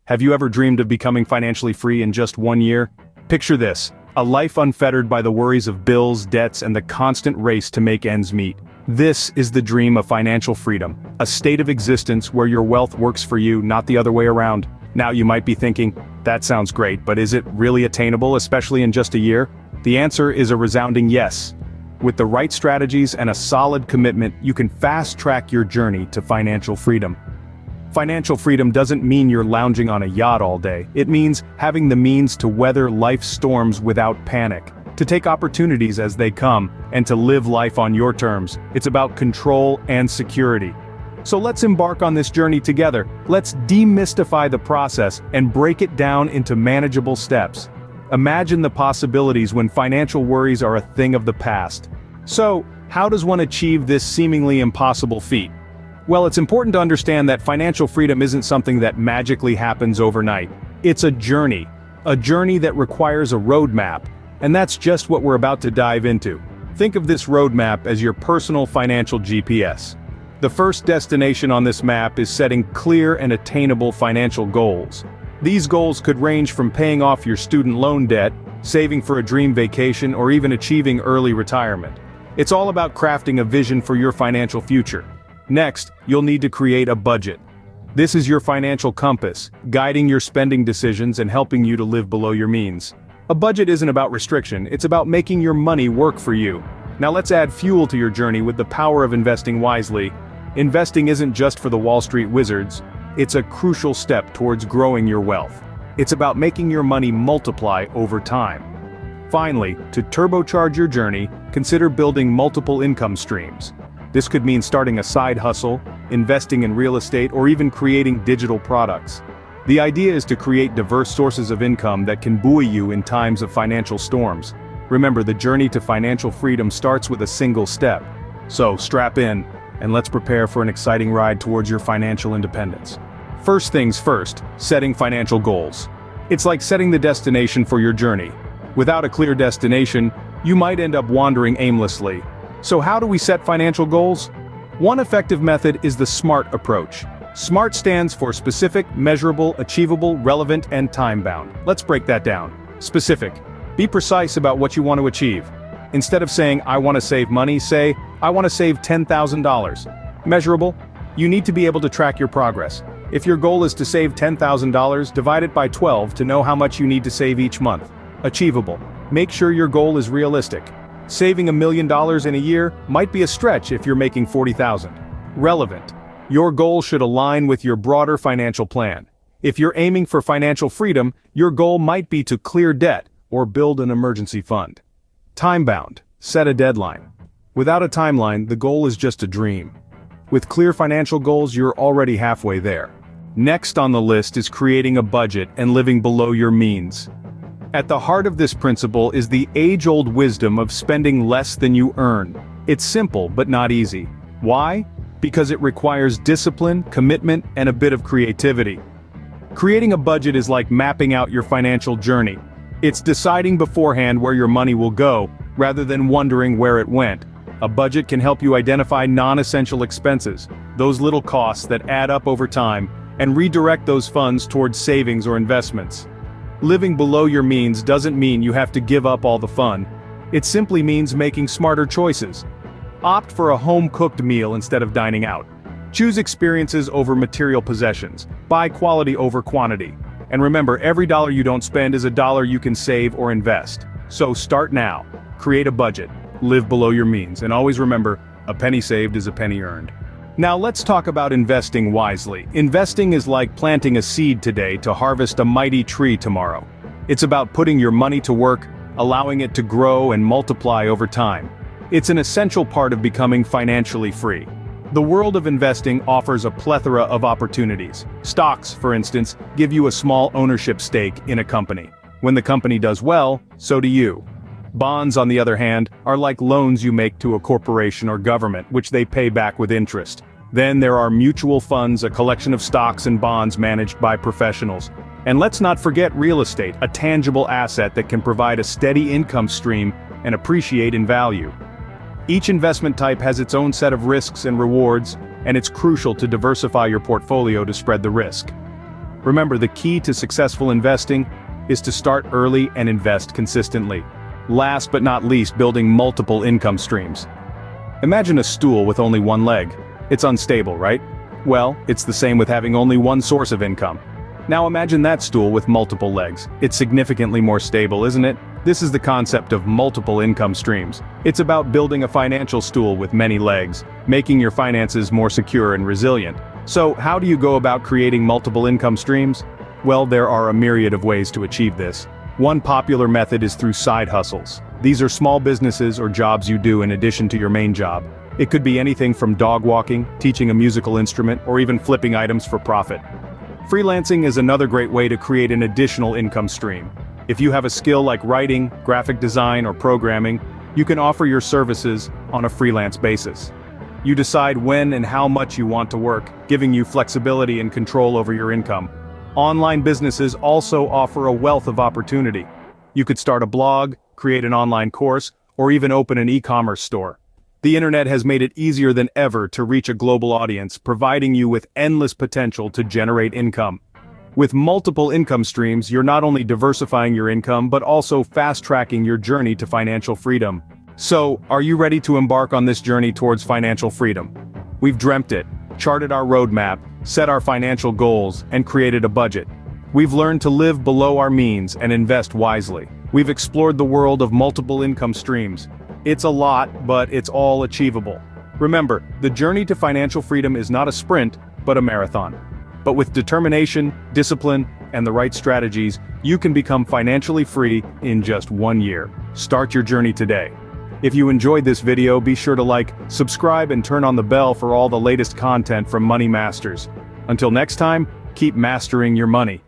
Have you ever dreamed of becoming financially free in just 1 year? Picture this: a life unfettered by the worries of bills, debts, and the constant race to make ends meet. This is the dream of financial freedom, a state of existence where your wealth works for you, not the other way around. Now you might be thinking, that sounds great, but is it really attainable, especially in just a year? The answer is a resounding yes. With the right strategies and a solid commitment, you can fast-track your journey to financial freedom. Financial freedom doesn't mean you're lounging on a yacht all day. It means having the means to weather life's storms without panic, to take opportunities as they come, and to live life on your terms. It's about control and security. So let's embark on this journey together. Let's demystify the process and break it down into manageable steps. Imagine the possibilities when financial worries are a thing of the past. So, how does one achieve this seemingly impossible feat? Well, it's important to understand that financial freedom isn't something that magically happens overnight. It's a journey that requires a roadmap, and that's just what we're about to dive into. Think of this roadmap as your personal financial GPS. The first destination on this map is setting clear and attainable financial goals. These goals could range from paying off your student loan debt, saving for a dream vacation, or even achieving early retirement. It's all about crafting a vision for your financial future. Next, you'll need to create a budget. This is your financial compass, guiding your spending decisions and helping you to live below your means. A budget isn't about restriction, it's about making your money work for you. Now let's add fuel to your journey with the power of investing wisely. Investing isn't just for the Wall Street wizards, it's a crucial step towards growing your wealth. It's about making your money multiply over time. Finally, to turbocharge your journey, consider building multiple income streams. This could mean starting a side hustle, investing in real estate, or even creating digital products. The idea is to create diverse sources of income that can buoy you in times of financial storms. Remember, the journey to financial freedom starts with a single step. So, strap in, and let's prepare for an exciting ride towards your financial independence. First things first, setting financial goals. It's like setting the destination for your journey. Without a clear destination, you might end up wandering aimlessly. So how do we set financial goals? One effective method is the SMART approach. SMART stands for specific, measurable, achievable, relevant, and time-bound. Let's break that down. Specific. Be precise about what you want to achieve. Instead of saying, I want to save money, say, I want to save $10,000. Measurable. You need to be able to track your progress. If your goal is to save $10,000, divide it by 12 to know how much you need to save each month. Achievable. Make sure your goal is realistic. Saving $1 million in a year might be a stretch if you're making $40,000. Relevant. Your goal should align with your broader financial plan. If you're aiming for financial freedom, your goal might be to clear debt or build an emergency fund. Time-bound. Set a deadline. Without a timeline, the goal is just a dream. With clear financial goals, you're already halfway there. Next on the list is creating a budget and living below your means. At the heart of this principle is the age-old wisdom of spending less than you earn. It's simple, but not easy. Why? Because it requires discipline, commitment, and a bit of creativity. Creating a budget is like mapping out your financial journey. It's deciding beforehand where your money will go, rather than wondering where it went. A budget can help you identify non-essential expenses, those little costs that add up over time, and redirect those funds towards savings or investments. Living below your means doesn't mean you have to give up all the fun. It simply means making smarter choices. Opt for a home-cooked meal instead of dining out. Choose experiences over material possessions. Buy quality over quantity. And remember, every dollar you don't spend is a dollar you can save or invest. So start now. Create a budget. Live below your means. And always remember, a penny saved is a penny earned. Now let's talk about investing wisely. Investing is like planting a seed today to harvest a mighty tree tomorrow. It's about putting your money to work, allowing it to grow and multiply over time. It's an essential part of becoming financially free. The world of investing offers a plethora of opportunities. Stocks, for instance, give you a small ownership stake in a company. When the company does well, so do you. Bonds, on the other hand, are like loans you make to a corporation or government, which they pay back with interest. Then there are mutual funds, a collection of stocks and bonds managed by professionals. And let's not forget real estate, a tangible asset that can provide a steady income stream and appreciate in value. Each investment type has its own set of risks and rewards, and it's crucial to diversify your portfolio to spread the risk. Remember, the key to successful investing is to start early and invest consistently. Last but not least, building multiple income streams. Imagine a stool with only one leg. It's unstable, right? Well, it's the same with having only one source of income. Now imagine that stool with multiple legs. It's significantly more stable, isn't it? This is the concept of multiple income streams. It's about building a financial stool with many legs, making your finances more secure and resilient. So, how do you go about creating multiple income streams? Well, there are a myriad of ways to achieve this. One popular method is through side hustles. These are small businesses or jobs you do in addition to your main job. It could be anything from dog walking, teaching a musical instrument, or even flipping items for profit. Freelancing is another great way to create an additional income stream. If you have a skill like writing, graphic design, or programming, you can offer your services on a freelance basis. You decide when and how much you want to work, giving you flexibility and control over your income. Online businesses also offer a wealth of opportunity. You could start a blog, create an online course, or even open an e-commerce store. The internet has made it easier than ever to reach a global audience, providing you with endless potential to generate income. With multiple income streams, you're not only diversifying your income but also fast-tracking your journey to financial freedom. So, are you ready to embark on this journey towards financial freedom? We've dreamt it, charted our roadmap, set our financial goals, and created a budget. We've learned to live below our means and invest wisely. We've explored the world of multiple income streams. It's a lot, but it's all achievable. Remember, the journey to financial freedom is not a sprint, but a marathon. But with determination, discipline, and the right strategies, you can become financially free in just 1 year. Start your journey today. If you enjoyed this video, be sure to like, subscribe, and turn on the bell for all the latest content from Money Masters. Until next time, keep mastering your money.